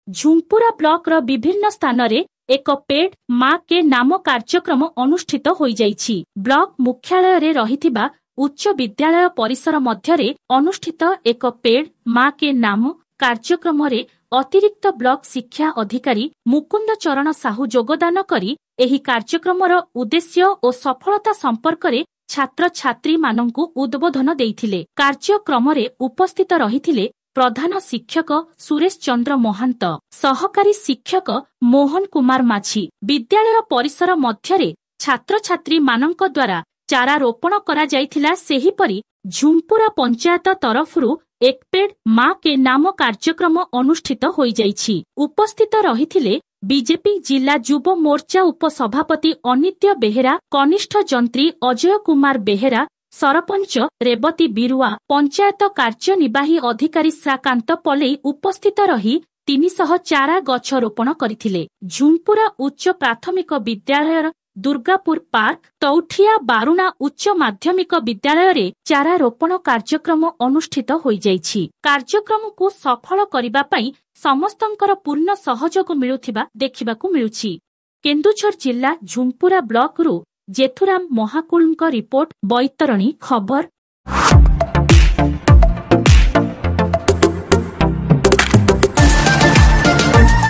झुंपुरा block रो विभिन्न स्थान रे एक पेड माँ के नाम कार्यक्रम अनुष्ठित होई जाइछि। ब्लॉक मुख्यालय रे रहिथिबा उच्च विद्यालय परिसर मध्यरे अनुष्ठित एक पेड माँ के नाम कार्यक्रम रे अतिरिक्त ब्लॉक शिक्षा अधिकारी मुकुंद चरण साहू योगदान करी एही कार्यक्रमर उद्देश्य और सफलता संपर्क रे छात्र छात्री मानंकु उद्बोधन देइथिले। कार्यक्रम रे उपस्थित रहिथिले प्रधान शिक्षक सुरेश चंद्र महांत, सहकारी शिक्षक मोहन कुमार माझी। विद्यालय परिसर मध्यरे छात्र छात्री मानंक द्वारा चारा रोपण करा जाइथिला। सेहीपरि झुंपुरा पंचायत तरफरु एक पेड़ माँ के नाम कार्यक्रम अनुष्ठित होई जाइछि। उपस्थित रहिथिले बीजेपी जिला युव मोर्चा उपसभापति अनित्य बेहेरा, कनिष्ठ जंत्री अजय कुमार बेहेरा, सरपंच रेवती बिरुआ, पंचायत कार्यनिर्वाही अधिकारी श्राकांत पलेई उपस्थित रही 300 चारा गछ रोपण करथिले। झुंपुरा उच्च प्राथमिक विद्यालय, दुर्गापुर पार्क, तौठिया बारुणा उच्च माध्यमिक विद्यालय रे चारा रोपण कार्यक्रम अनुष्ठित होई जाइछि। कार्यक्रम को सफल करिबा पई समस्तंकर पूर्ण सहयोग मिलुथिबा देखिबाकू मिलुछि। केन्दुझर जिला झुंपुरा ब्लॉक रु जेथुराम महाकुलଙ୍କ रिपोर्ट, बैतरणी खबर।